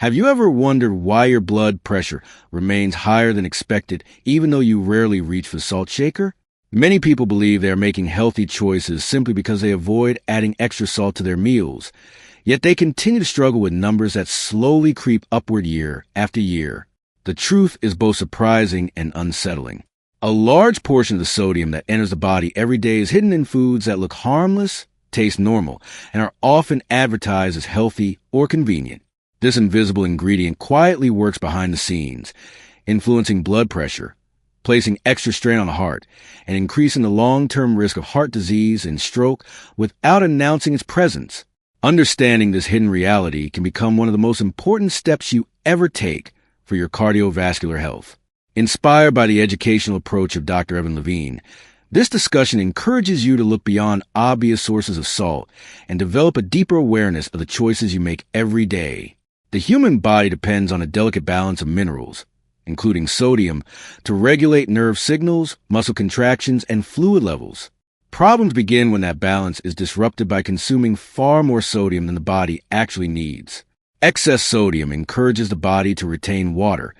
Have you ever wondered why your blood pressure remains higher than expected even though you rarely reach for the salt shaker? Many people believe they are making healthy choices simply because they avoid adding extra salt to their meals, yet they continue to struggle with numbers that slowly creep upward year after year. The truth is both surprising and unsettling. A large portion of the sodium that enters the body every day is hidden in foods that look harmless, taste normal, and are often advertised as healthy or convenient. This invisible ingredient quietly works behind the scenes, influencing blood pressure, placing extra strain on the heart, and increasing the long-term risk of heart disease and stroke without announcing its presence. Understanding this hidden reality can become one of the most important steps you ever take for your cardiovascular health. Inspired by the educational approach of Dr. Evan Levine, this discussion encourages you to look beyond obvious sources of salt and develop a deeper awareness of the choices you make every day. The human body depends on a delicate balance of minerals, including sodium, to regulate nerve signals, muscle contractions, and fluid levels. Problems begin when that balance is disrupted by consuming far more sodium than the body actually needs. Excess sodium encourages the body to retain water,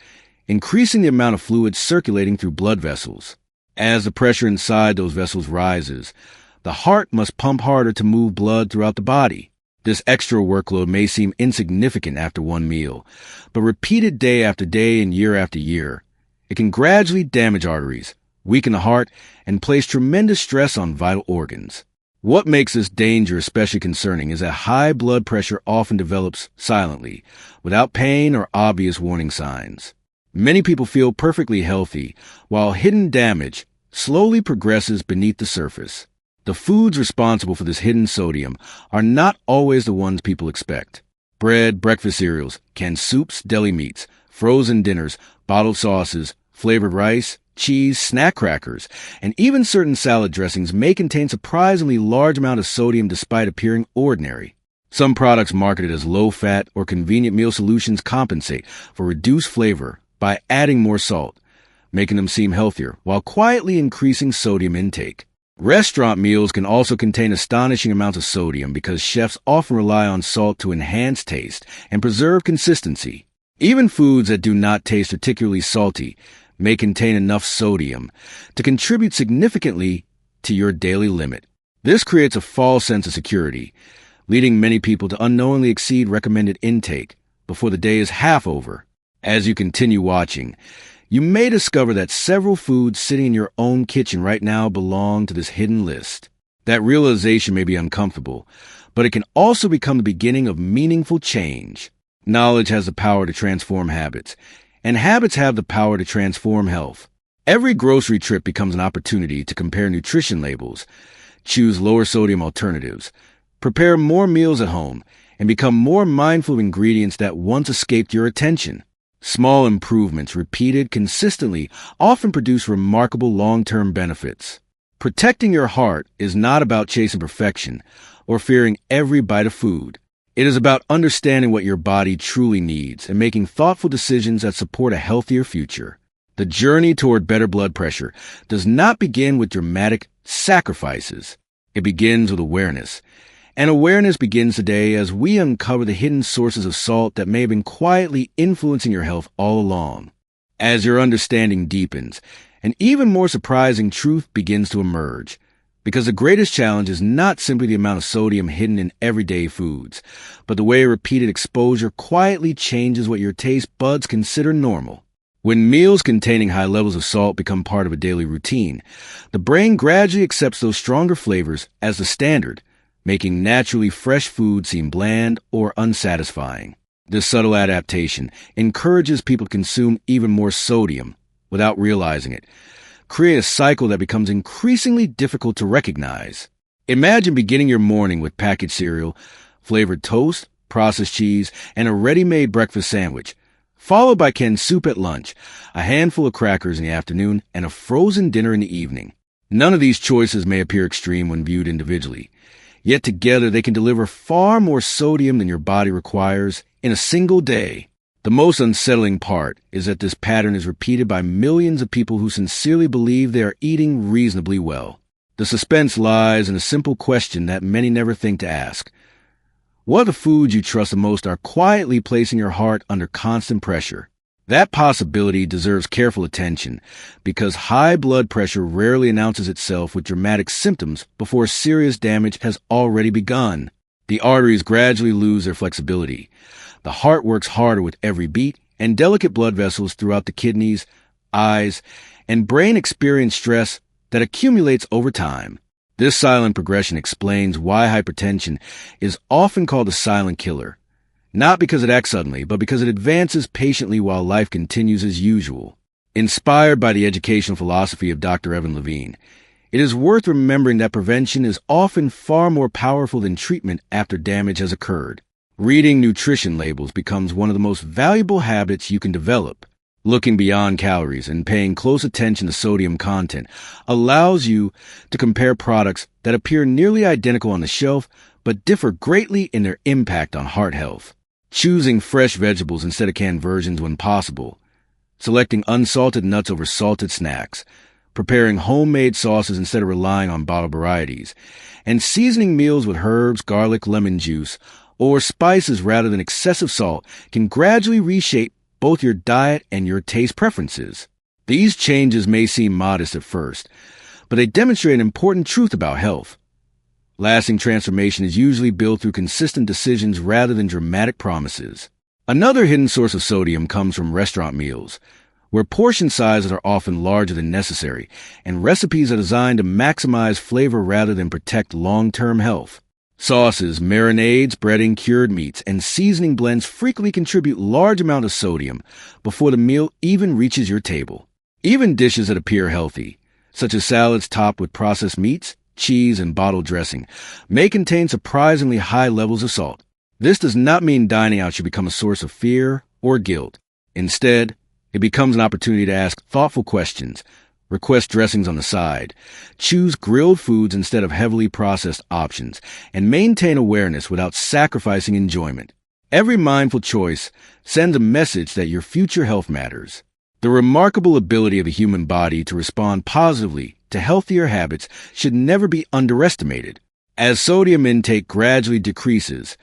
increasing the amount of fluid circulating through blood vessels. As the pressure inside those vessels rises, the heart must pump harder to move blood throughout the body. This extra workload may seem insignificant after one meal, but repeated day after day and year after year, it can gradually damage arteries, weaken the heart, and place tremendous stress on vital organs. What makes this danger especially concerning is that high blood pressure often develops silently, without pain or obvious warning signs. Many people feel perfectly healthy, while hidden damage slowly progresses beneath the surface. The foods responsible for this hidden sodium are not always the ones people expect. Bread, breakfast cereals, canned soups, deli meats, frozen dinners, bottled sauces, flavored rice, cheese, snack crackers, and even certain salad dressings may contain surprisingly large amount of sodium despite appearing ordinary. Some products marketed as low-fat or convenient meal solutions compensate for reduced flavor by adding more salt, making them seem healthier while quietly increasing sodium intake. Restaurant meals can also contain astonishing amounts of sodium because chefs often rely on salt to enhance taste and preserve consistency. Even foods that do not taste particularly salty may contain enough sodium to contribute significantly to your daily limit. This creates a false sense of security, leading many people to unknowingly exceed recommended intake before the day is half over. As you continue watching, you may discover that several foods sitting in your own kitchen right now belong to this hidden list. That realization may be uncomfortable, but it can also become the beginning of meaningful change. Knowledge has the power to transform habits, and habits have the power to transform health. Every grocery trip becomes an opportunity to compare nutrition labels, choose lower sodium alternatives, prepare more meals at home, and become more mindful of ingredients that once escaped your attention. Small improvements repeated consistently often produce remarkable long-term benefits. Protecting your heart is not about chasing perfection or fearing every bite of food. It is about understanding what your body truly needs and making thoughtful decisions that support a healthier future. The journey toward better blood pressure does not begin with dramatic sacrifices. It begins with awareness. And awareness begins today as we uncover the hidden sources of salt that may have been quietly influencing your health all along. As your understanding deepens, an even more surprising truth begins to emerge. Because the greatest challenge is not simply the amount of sodium hidden in everyday foods, but the way repeated exposure quietly changes what your taste buds consider normal. When meals containing high levels of salt become part of a daily routine, the brain gradually accepts those stronger flavors as the standard, making naturally fresh food seem bland or unsatisfying. This subtle adaptation encourages people to consume even more sodium without realizing it, create a cycle that becomes increasingly difficult to recognize. Imagine beginning your morning with packaged cereal, flavored toast, processed cheese, and a ready-made breakfast sandwich, followed by canned soup at lunch, a handful of crackers in the afternoon, and a frozen dinner in the evening. None of these choices may appear extreme when viewed individually, yet together they can deliver far more sodium than your body requires in a single day. The most unsettling part is that this pattern is repeated by millions of people who sincerely believe they are eating reasonably well. The suspense lies in a simple question that many never think to ask. What of the foods you trust the most are quietly placing your heart under constant pressure? That possibility deserves careful attention because high blood pressure rarely announces itself with dramatic symptoms before serious damage has already begun. The arteries gradually lose their flexibility. The heart works harder with every beat, and delicate blood vessels throughout the kidneys, eyes, and brain experience stress that accumulates over time. This silent progression explains why hypertension is often called a silent killer. Not because it acts suddenly, but because it advances patiently while life continues as usual. Inspired by the educational philosophy of Dr. Evan Levine, it is worth remembering that prevention is often far more powerful than treatment after damage has occurred. Reading nutrition labels becomes one of the most valuable habits you can develop. Looking beyond calories and paying close attention to sodium content allows you to compare products that appear nearly identical on the shelf but differ greatly in their impact on heart health. Choosing fresh vegetables instead of canned versions when possible, selecting unsalted nuts over salted snacks, preparing homemade sauces instead of relying on bottled varieties, and seasoning meals with herbs, garlic, lemon juice, or spices rather than excessive salt can gradually reshape both your diet and your taste preferences. These changes may seem modest at first, but they demonstrate an important truth about health. Lasting transformation is usually built through consistent decisions rather than dramatic promises. Another hidden source of sodium comes from restaurant meals, where portion sizes are often larger than necessary, and recipes are designed to maximize flavor rather than protect long-term health. Sauces, marinades, breading, cured meats, and seasoning blends frequently contribute large amounts of sodium before the meal even reaches your table. Even dishes that appear healthy, such as salads topped with processed meats, cheese, and bottled dressing, may contain surprisingly high levels of salt. This does not mean dining out should become a source of fear or guilt. Instead, it becomes an opportunity to ask thoughtful questions, request dressings on the side, choose grilled foods instead of heavily processed options, and maintain awareness without sacrificing enjoyment. Every mindful choice sends a message that your future health matters. The remarkable ability of the human body to respond positively to healthier habits should never be underestimated. As sodium intake gradually decreases,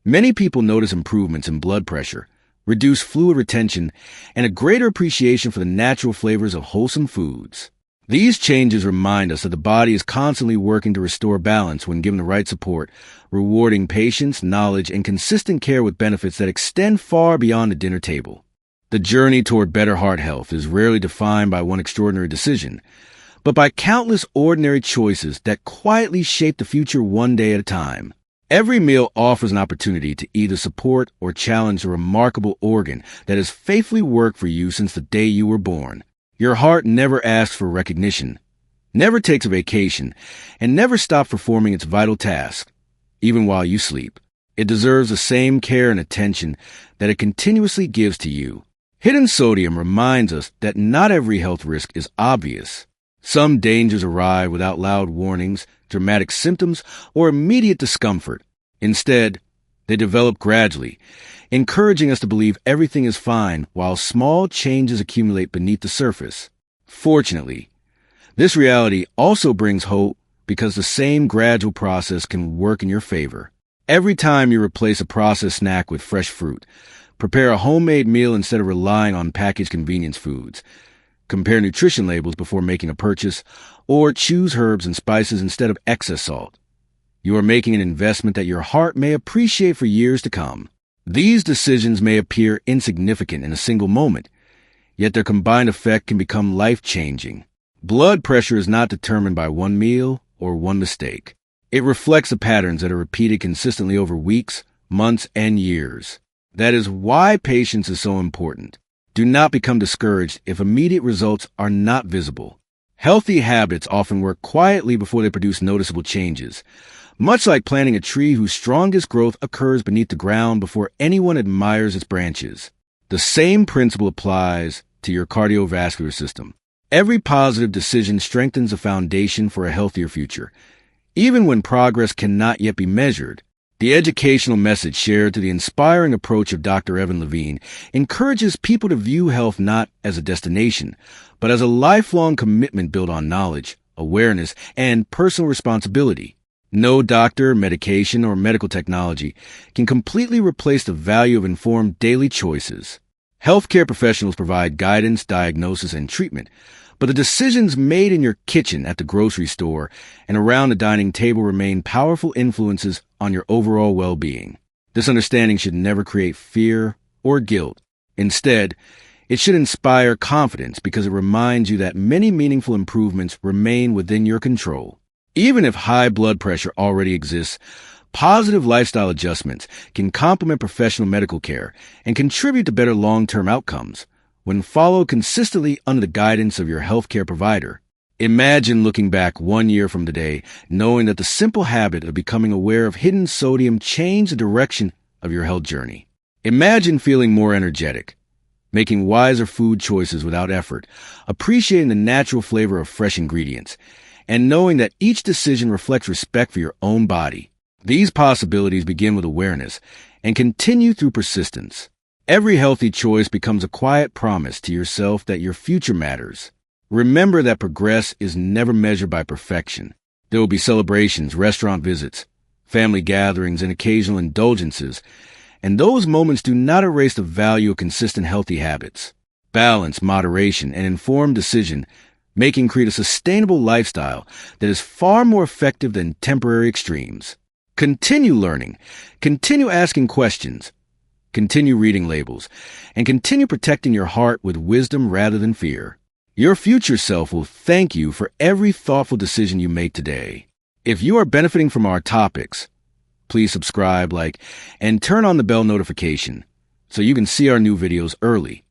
many people notice improvements in blood pressure, reduced fluid retention, and a greater appreciation for the natural flavors of wholesome foods. These changes remind us that the body is constantly working to restore balance when given the right support, rewarding patience, knowledge, and consistent care with benefits that extend far beyond the dinner table. The journey toward better heart health is rarely defined by one extraordinary decision, but by countless ordinary choices that quietly shape the future one day at a time. Every meal offers an opportunity to either support or challenge a remarkable organ that has faithfully worked for you since the day you were born. Your heart never asks for recognition, never takes a vacation, and never stops performing its vital task, even while you sleep. It deserves the same care and attention that it continuously gives to you. Hidden sodium reminds us that not every health risk is obvious. Some dangers arrive without loud warnings, dramatic symptoms, or immediate discomfort. Instead, they develop gradually, encouraging us to believe everything is fine while small changes accumulate beneath the surface. Fortunately, this reality also brings hope because the same gradual process can work in your favor. Every time you replace a processed snack with fresh fruit, prepare a homemade meal instead of relying on packaged convenience foods, compare nutrition labels before making a purchase, or choose herbs and spices instead of excess salt, you are making an investment that your heart may appreciate for years to come. These decisions may appear insignificant in a single moment, yet their combined effect can become life-changing. Blood pressure is not determined by one meal or one mistake. It reflects the patterns that are repeated consistently over weeks, months, and years. That is why patience is so important. Do not become discouraged if immediate results are not visible. Healthy habits often work quietly before they produce noticeable changes, much like planting a tree whose strongest growth occurs beneath the ground before anyone admires its branches. The same principle applies to your cardiovascular system. Every positive decision strengthens the foundation for a healthier future, even when progress cannot yet be measured. The educational message shared through the inspiring approach of Dr. Evan Levine encourages people to view health not as a destination, but as a lifelong commitment built on knowledge, awareness, and personal responsibility. No doctor, medication, or medical technology can completely replace the value of informed daily choices. Healthcare professionals provide guidance, diagnosis, and treatment, but the decisions made in your kitchen, at the grocery store, and around the dining table remain powerful influences on your overall well-being. This understanding should never create fear or guilt. Instead, it should inspire confidence because it reminds you that many meaningful improvements remain within your control. Even if high blood pressure already exists, positive lifestyle adjustments can complement professional medical care and contribute to better long-term outcomes when followed consistently under the guidance of your healthcare provider. Imagine looking back 1 year from today, knowing that the simple habit of becoming aware of hidden sodium changed the direction of your health journey. Imagine feeling more energetic, making wiser food choices without effort, appreciating the natural flavor of fresh ingredients, and knowing that each decision reflects respect for your own body. These possibilities begin with awareness and continue through persistence. Every healthy choice becomes a quiet promise to yourself that your future matters. Remember that progress is never measured by perfection. There will be celebrations, restaurant visits, family gatherings, and occasional indulgences, and those moments do not erase the value of consistent healthy habits. Balance, moderation, and informed decision-making create a sustainable lifestyle that is far more effective than temporary extremes. Continue learning, continue asking questions, continue reading labels, and continue protecting your heart with wisdom rather than fear. Your future self will thank you for every thoughtful decision you make today. If you are benefiting from our topics, please subscribe, like, and turn on the bell notification so you can see our new videos early.